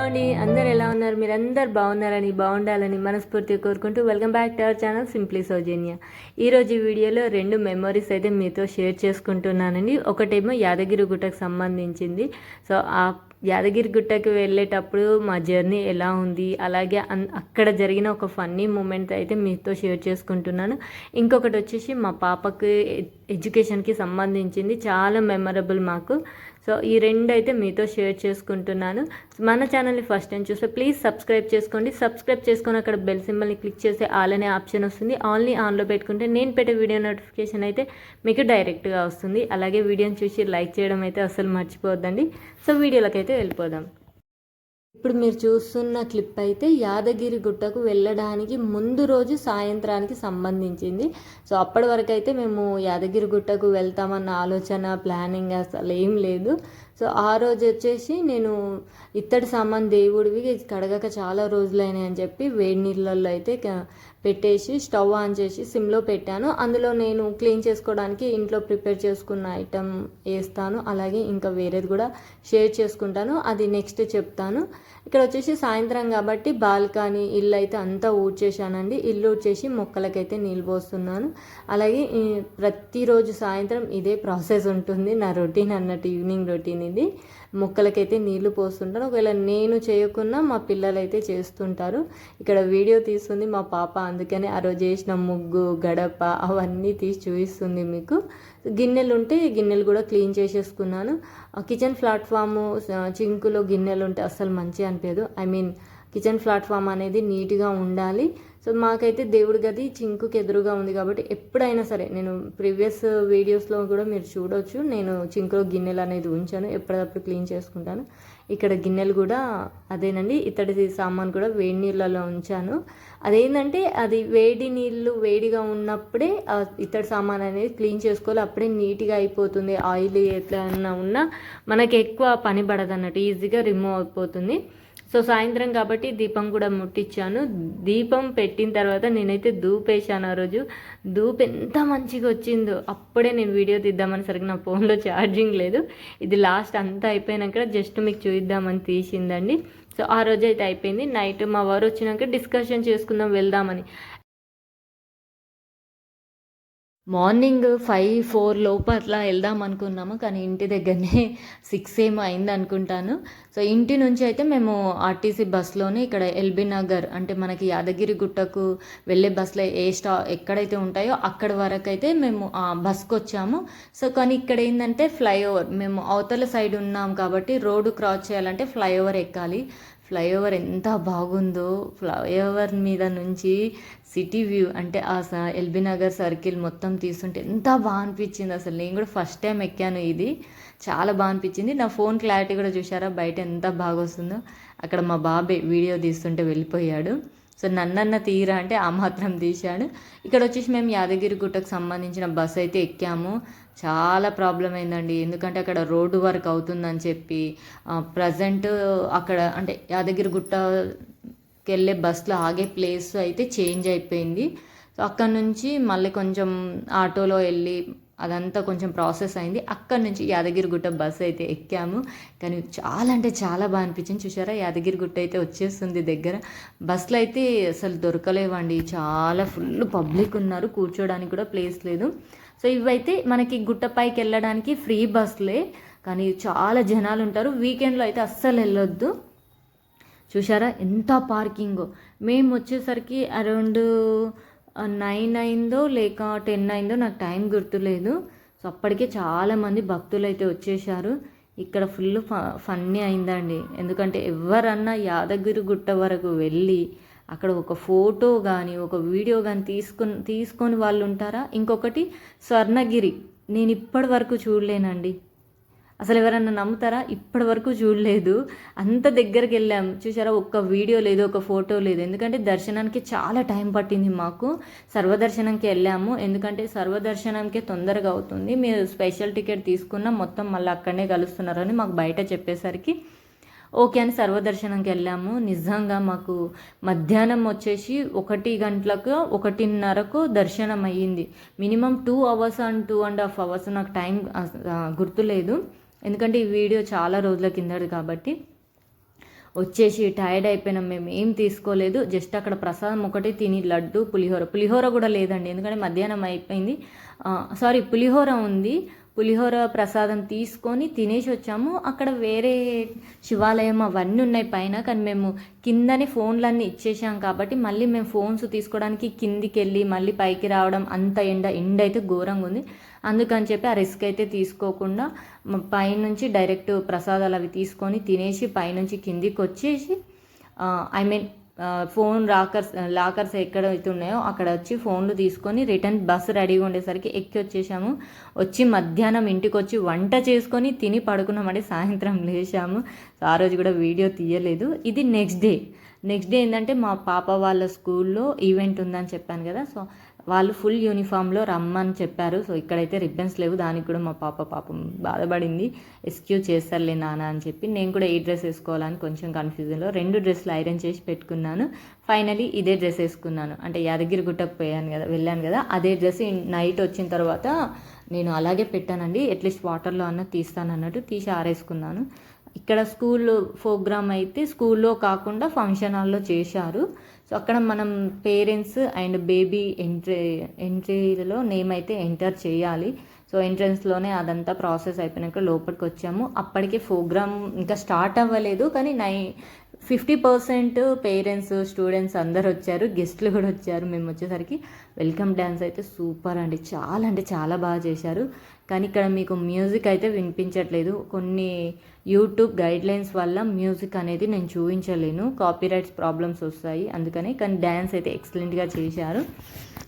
అండి, అందరు ఎలా ఉన్నారు? మీరందరు బాగున్నారని బాగుండాలని మనస్ఫూర్తిగా కోరుకుంటూ welcome back to our channel simply Soujanya. ఈరోజు ఈ వీడియోలో 2 మెమరీస్ అయితే మీతో షేర్ చేసుకుంటున్నానండి. ఒకటేమో యాదగిరి గుట్టకు సంబంధించింది. సో ఆ యాదగిరి గుట్టకి వెళ్ళేటప్పుడు మా జర్నీ ఎలా ఉంది, అలాగే అక్కడ జరిగిన ఒక ఫన్నీ మూమెంట్ అయితే మీతో షేర్ చేసుకుంటున్నాను. ఇంకొకటి వచ్చేసి మా పాపకి ఎడ్యుకేషన్కి సంబంధించింది, చాలా మెమరబుల్ మాకు. సో ఈ 2 అయితే మీతో షేర్ చేసుకుంటున్నాను. మన ఛానల్ని ఫస్ట్ టైం చూస్తే ప్లీజ్ సబ్స్క్రైబ్ చేసుకోండి. సబ్స్క్రైబ్ చేసుకొని అక్కడ బెల్ సింబల్ని క్లిక్ చేస్తే ఆల్ అనే ఆప్షన్ వస్తుంది. ఆల్ని ఆన్లో పెట్టుకుంటే నేను పెట్టే వీడియో నోటిఫికేషన్ అయితే మీకు డైరెక్ట్గా వస్తుంది. అలాగే వీడియోని చూసి లైక్ చేయడం అయితే అస్సలు మర్చిపోవద్దండి. సో వీడియోలోకి అయితే వెళ్ళిపోదాం. ఇప్పుడు మీరు చూస్తున్న క్లిప్ అయితే యాదగిరి గుట్టకు వెళ్ళడానికి ముందు రోజు సాయంత్రానికి సంబంధించింది. సో అప్పటి వరకు అయితే మేము యాదగిరి గుట్టకు వెళ్తామన్న ఆలోచన, ప్లానింగ్ అసలు ఏం లేదు. సో ఆ రోజు వచ్చేసి నేను ఇత్తడి సామాన్ దేవుడివి కడగక చాలా రోజులైనాయి అని చెప్పి వేడి నీళ్ళల్లో అయితే పెట్టేసి స్టవ్ ఆన్ చేసి సిమ్లో పెట్టాను. అందులో నేను క్లీన్ చేసుకోవడానికి ఇంట్లో ప్రిపేర్ చేసుకున్న ఐటమ్ వేస్తాను, అలాగే ఇంకా వేరేది కూడా షేర్ చేసుకుంటాను, అది నెక్స్ట్ చెప్తాను. ఇక్కడ వచ్చేసి సాయంత్రం కాబట్టి బాల్కనీ ఇల్లు అయితే అంతా ఊడ్చేసానండి. ఇల్లు ఊడ్చేసి మొక్కలకైతే నీళ్ళు పోస్తున్నాను. అలాగే ప్రతిరోజు సాయంత్రం ఇదే ప్రాసెస్ ఉంటుంది, నా రొటీన్ అన్నట్టు, ఈవినింగ్ రొటీన్ ఇది. మొక్కలకైతే నీళ్లు పోస్తుంటాను. ఒకవేళ నేను చేయకున్నా మా పిల్లలు అయితే చేస్తుంటారు. ఇక్కడ వీడియో తీస్తుంది మా పాప, అందుకని ఆ రోజు చేసిన ముగ్గు, గడప అవన్నీ తీసి చూపిస్తుంది మీకు. గిన్నెలు ఉంటే గిన్నెలు కూడా క్లీన్ చేసేసుకున్నాను. కిచెన్ ప్లాట్ఫాము చింకులో గిన్నెలు ఉంటే అస్సలు మంచిగా అనిపించదు. కిచెన్ ప్లాట్ఫామ్ అనేది నీట్గా ఉండాలి. సో మాకైతే దేవుడి గది చింకుకి ఎదురుగా ఉంది కాబట్టి ఎప్పుడైనా సరే, నేను ప్రీవియస్ వీడియోస్లో కూడా మీరు చూడవచ్చు, నేను చింకులో గిన్నెలు అనేది ఉంచాను, ఎప్పటికప్పుడు క్లీన్ చేసుకుంటాను. ఇక్కడ గిన్నెలు కూడా అదేనండి, ఇత్తడి సామాన్ కూడా వేడి నీళ్ళలో ఉంచాను. అదేంటంటే అది వేడి నీళ్ళు వేడిగా ఉన్నప్పుడే ఇత్తడి సామాన్ అనేది క్లీన్ చేసుకోవాలి, అప్పుడే నీట్గా అయిపోతుంది. ఆయిల్ ఎట్లా ఉన్నా మనకి ఎక్కువ పని పడదు అన్నట్టు, ఈజీగా రిమూవ్ అయిపోతుంది. సో సాయంత్రం కాబట్టి దీపం కూడా ముట్టించాను. దీపం పెట్టిన తర్వాత నేనైతే ధూపేశాను. ఆ రోజు ధూప్ ఎంత మంచిగా వచ్చిందో, అప్పుడే నేను వీడియో తీద్దామని సరిగ్గా నా ఫోన్లో ఛార్జింగ్ లేదు. ఇది లాస్ట్ అంతా అయిపోయినాక జస్ట్ మీకు చూద్దామని తీసిందండి. సో ఆ రోజు అయితే అయిపోయింది. నైట్ మా వారు వచ్చినాక డిస్కషన్ చేసుకుందాం వెళ్దామని. మార్నింగ్ 5-4 లోపు అట్లా వెళ్దాం అనుకున్నాము, కానీ ఇంటి దగ్గరనే 6 ఏమో అయింది అనుకుంటాను. సో ఇంటి నుంచి అయితే మేము ఆర్టీసీ బస్లోనే ఇక్కడ ఎల్బీ నగర్, అంటే మనకి యాదగిరి గుట్టకు వెళ్ళే బస్సులో ఎక్కడైతే ఉంటాయో అక్కడ వరకు అయితే మేము బస్కి వచ్చాము. సో కానీ ఇక్కడ ఏంటంటే ఫ్లైఓవర్, మేము అవతల సైడ్ ఉన్నాం కాబట్టి రోడ్డు క్రాస్ చేయాలంటే ఫ్లైఓవర్ ఎక్కాలి. ఫ్లైఓవర్ ఎంత బాగుందో, ఫ్లైఓవర్ మీద నుంచి సిటీ వ్యూ అంటే ఎల్బీ నగర్ సర్కిల్ మొత్తం తీస్తుంటే ఎంత బాగా అనిపించింది. అసలు నేను కూడా ఫస్ట్ టైం ఎక్కాను, ఇది చాలా బాగా అనిపించింది. నా ఫోన్ క్లారిటీ కూడా చూసారా, బయట ఎంత బాగా వస్తుందో. అక్కడ మా బాబాయ్ వీడియో తీస్తుంటే వెళ్ళిపోయాడు. సో నన్నన్న తీరా అంటే ఆ మాత్రం తీశాడు. ఇక్కడ వచ్చేసి మేము యాదగిరి గుట్టకు సంబంధించిన బస్ అయితే ఎక్కాము. చాలా ప్రాబ్లం అయిందండి, ఎందుకంటే అక్కడ రోడ్డు వర్క్ అవుతుందని చెప్పి ప్రజెంట్ అక్కడ అంటే యాదగిరి గుట్టకి వెళ్ళే బస్సులో ఆగే ప్లేస్ అయితే చేంజ్ అయిపోయింది. సో అక్కడ నుంచి మళ్ళీ కొంచెం ఆటోలో వెళ్ళి అదంతా కొంచెం ప్రాసెస్ అయింది. అక్కడ నుంచి యాదగిరి గుట్ట బస్సు అయితే ఎక్కాము. కానీ చాలా అంటే చాలా బాగా అనిపించింది. చూసారా, యాదగిరి గుట్ట అయితే వచ్చేస్తుంది దగ్గర. బస్సులు అయితే అసలు దొరకలేవండి, చాలా ఫుల్ పబ్లిక్ ఉన్నారు, కూర్చోడానికి కూడా ప్లేస్ లేదు. సో ఇవైతే మనకి గుట్టపైకి వెళ్ళడానికి ఫ్రీ బస్సులే, కానీ చాలా జనాలు ఉంటారు. వీకెండ్లో అయితే అస్సలు వెళ్ళొద్దు. చూసారా ఎంత పార్కింగో. మేము వచ్చేసరికి అరౌండ్ 9 అయిందో లేక 10 అయిందో, నాకు టైం గుర్తులేదు. సో అప్పటికే చాలామంది భక్తులు అయితే వచ్చేసారు. ఇక్కడ ఫుల్ ఫన్నీ అయిందండి, ఎందుకంటే ఎవరన్నా యాదగిరి గుట్ట వరకు వెళ్ళి అక్కడ ఒక ఫోటో కానీ ఒక వీడియో కానీ తీసుకొని వాళ్ళు ఉంటారా? ఇంకొకటి స్వర్ణగిరి, నేను ఇప్పటి వరకు చూడలేనండి. అసలు ఎవరన్నా నమ్ముతారా? ఇప్పటి వరకు చూడలేదు. అంత దగ్గరికి వెళ్ళాము, చూసారా, ఒక్క వీడియో లేదు, ఒక ఫోటో లేదు. ఎందుకంటే దర్శనానికి చాలా టైం పట్టింది మాకు. సర్వదర్శనంకి వెళ్ళాము, ఎందుకంటే సర్వదర్శనంకే తొందరగా అవుతుంది. మీరు స్పెషల్ టికెట్ తీసుకున్నా మొత్తం మళ్ళీ అక్కడనే కలుస్తున్నారని మాకు బయట చెప్పేసరికి ఓకే అని సర్వదర్శనంకి వెళ్ళాము. నిజంగా మాకు మధ్యాహ్నం వచ్చేసి 1 గంటలకు 1:30కు దర్శనం అయ్యింది. మినిమం 2 అవర్స్ అండ్ 2.5 అవర్స్, నాకు టైం గుర్తులేదు, ఎందుకంటే ఈ వీడియో చాలా రోజుల కిందది కాబట్టి. వచ్చేసి టైర్డ్ అయిపోయినాం, మేము ఏం తీసుకోలేదు, జస్ట్ అక్కడ ప్రసాదం ఒకటి తిని లడ్డు పులిహోర కూడా లేదండి, ఎందుకంటే మధ్యాహ్నం అయిపోయింది. పులిహోర ఉంది, పులిహోర ప్రసాదం తీసుకొని తినేసి వచ్చాము. అక్కడ వేరే శివాలయం అవన్నీ ఉన్నాయి పైన, కానీ మేము కిందనే ఫోన్లన్నీ ఇచ్చేసాం కాబట్టి మళ్ళీ మేము ఫోన్స్ తీసుకోవడానికి కిందికి వెళ్ళి మళ్ళీ పైకి రావడం, అంత ఎండ అయితే ఘోరంగా ఉంది. అందుకని చెప్పి ఆ రిస్క్ అయితే తీసుకోకుండా పైనుంచి డైరెక్ట్ ప్రసాదాలు అవి తీసుకొని తినేసి పైనుంచి కిందికి వచ్చేసి ఫోన్ లాకర్స్ ఎక్కడైతే ఉన్నాయో అక్కడ వచ్చి ఫోన్లు తీసుకొని రిటర్న్ బస్సు రెడీగా ఉండేసరికి ఎక్కి వచ్చేసాము. వచ్చి మధ్యాహ్నం ఇంటికి వచ్చి వంట చేసుకొని తిని పడుకున్నామంటే సాయంత్రం లేచాము. ఆ రోజు కూడా వీడియో తీయలేదు. ఇది నెక్స్ట్ డే ఏంటంటే మా పాప వాళ్ళ స్కూల్లో ఈవెంట్ ఉందని చెప్పాను కదా, సో వాళ్ళు ఫుల్ యూనిఫామ్లో రమ్మని చెప్పారు. సో ఇక్కడైతే రిబ్బన్స్ లేవు, దానికి కూడా మా పాపం బాధపడింది. ఎక్స్క్యూజ్ చేస్తారులే నాన్న అని చెప్పి నేను కూడా ఈ డ్రెస్ వేసుకోవాలని కొంచెం కన్ఫ్యూజన్లో 2 డ్రెస్సులు ఐరన్ చేసి పెట్టుకున్నాను. ఫైనలీ ఇదే డ్రెస్ వేసుకున్నాను. అంటే యాదగిరిగుట్టకు వెళ్ళాను కదా, అదే డ్రెస్ నైట్ వచ్చిన తర్వాత నేను అలాగే పెట్టానండి. అట్లీస్ట్ వాటర్లో తీస్తాను అన్నట్టు తీసి ఆరేసుకున్నాను. ఇక్కడ స్కూల్ ప్రోగ్రామ్ అయితే స్కూల్లో కాకుండా ఫంక్షన్ హాల్లో చేశారు. సో అక్కడ మనం పేరెంట్స్ అండ్ బేబీ ఎంట్రీలో నేమ్ అయితే ఎంటర్ చేయాలి. సో ఎంట్రన్స్లోనే అదంతా ప్రాసెస్ అయిపోయినాక లోపలికి వచ్చాము. అప్పటికే ప్రోగ్రామ్ ఇంకా స్టార్ట్ అవ్వలేదు, కానీ 50% పేరెంట్స్ స్టూడెంట్స్ అందరు వచ్చారు, గెస్ట్లు కూడా వచ్చారు. మేము వచ్చేసరికి వెల్కమ్ డ్యాన్స్ అయితే సూపర్ అండి, అంటే చాలా బాగా చేశారు. కానీ ఇక్కడ మీకు మ్యూజిక్ అయితే వినిపించట్లేదు, కొన్ని యూట్యూబ్ గైడ్లైన్స్ వల్ల మ్యూజిక్ అనేది నేను చూపించలేను, కాపీరైట్స్ ప్రాబ్లమ్స్ వస్తాయి అందుకని. కానీ డ్యాన్స్ అయితే ఎక్సలెంట్గా చేశారు.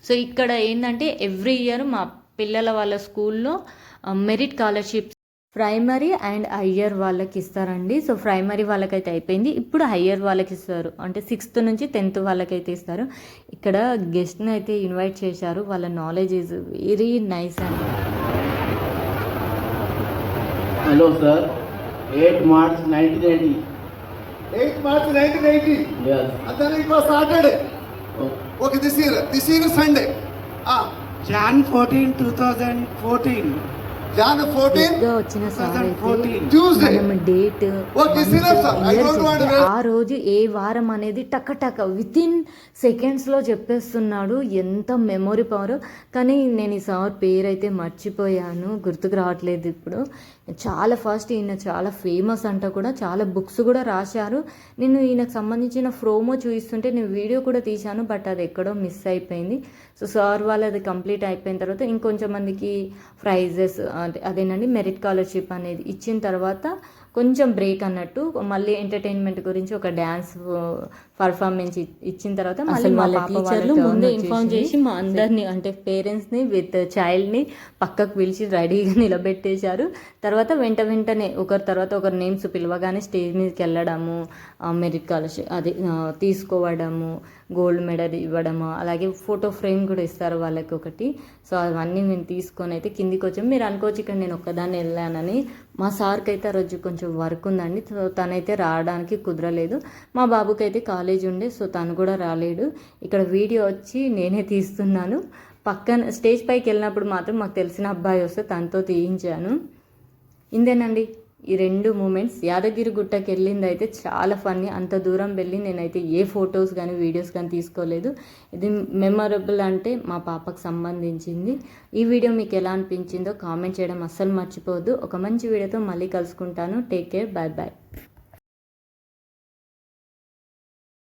సో ఇక్కడ ఏంటంటే ఎవ్రీ ఇయర్ మా పిల్లల వాళ్ళ స్కూల్లో merit scholarships primary and higher వాళ్ళకి ఇస్తారండి. సో ప్రైమరీ వాళ్ళకైతే అయిపోయింది, ఇప్పుడు హయ్యర్ వాళ్ళకి ఇస్తారు, అంటే 6th నుంచి 10th వాళ్ళకైతే ఇస్తారు. ఇక్కడ గెస్ట్ని అయితే ఇన్వైట్ చేశారు, వాళ్ళ నాలెడ్జ్ ఈజ్ వెరీ నైస్ అండి. Hello sir, 8 March 1980. 8 March 1980. Yes. And then it was Saturday. Oh. Okay, this year is Sunday. Jan 14, 2014. Jan 14. వచ్చిన సార్ అయితే Tuesday. మనం డేట్ ఆ రోజు ఏ వారం అనేది టక వితిన్ సెకండ్స్లో చెప్పేస్తున్నాడు. ఎంత మెమొరీ పవర్. కానీ నేను ఈ సార్ పేరు అయితే మర్చిపోయాను, గుర్తుకు రావట్లేదు ఇప్పుడు. చాలా ఫస్ట్ ఈయన చాలా ఫేమస్ అంట కూడా, చాలా బుక్స్ కూడా రాశారు. నేను ఈయనకు సంబంధించిన ప్రోమో చూపిస్తుంటే నేను వీడియో కూడా తీశాను, బట్ అది ఎక్కడో మిస్ అయిపోయింది. సో సార్ వాళ్ళది కంప్లీట్ అయిపోయిన తర్వాత ఇంకొంచెం మందికి ప్రైజెస్ అదేనండి మెరిట్ స్కాలర్షిప్ అనేది ఇచ్చిన తర్వాత కొంచెం బ్రేక్ అన్నట్టు, మళ్ళీ ఎంటర్టైన్మెంట్ గురించి ఒక డ్యాన్స్ పర్ఫార్మెన్స్ ఇచ్చిన తర్వాత మళ్ళీ వాళ్ళ టీచర్లు ముందే ఇన్ఫార్మ్ చేసి మా అందరినీ అంటే పేరెంట్స్ని విత్ చైల్డ్ని పక్కకు పిలిచి రెడీగా నిలబెట్టేశారు. తర్వాత వెంటనే ఒకరి తర్వాత ఒకరు నేమ్స్ పిలవగానే స్టేజ్ మీదకి వెళ్ళడము, మెరిట్ స్కాలర్షిప్ అది తీసుకోవడము, గోల్డ్ మెడల్ ఇవ్వడము, అలాగే ఫోటో ఫ్రేమ్ కూడా ఇస్తారు వాళ్ళకి ఒకటి. సో అవన్నీ మేము తీసుకొని అయితే కిందికి వచ్చాము. మీరు అనుకోవచ్చు ఇక్కడ నేను ఒక్కదాన్ని వెళ్ళానని, మా సార్కి అయితే ఆ రోజు కొంచెం వర్క్ ఉందండి, సో తనైతే రావడానికి కుదరలేదు. మా బాబుకి అయితే కాలేజ్ ఉండే, సో తను కూడా రాలేడు. ఇక్కడ వీడియో వచ్చి నేనే తీస్తున్నాను. పక్కన స్టేజ్ పైకి వెళ్ళినప్పుడు మాత్రం మాకు తెలిసిన అబ్బాయి వస్తే తనతో తీయించాను. ఇందేనండి ఈ 2 మూమెంట్స్. యాదగిరి గుట్టకి వెళ్ళింది అయితే చాలా ఫన్నీ. అంత దూరం వెళ్ళి నేనైతే ఏ ఫొటోస్ కానీ వీడియోస్ కానీ తీసుకోలేదు. ఇది మెమొరబుల్ అంటే మా పాపకు సంబంధించింది. ఈ వీడియో మీకు ఎలా అనిపించిందో కామెంట్ చేయడం అస్సలు మర్చిపోవద్దు. ఒక మంచి వీడియోతో మళ్ళీ కలుసుకుంటాను. Take care, bye bye.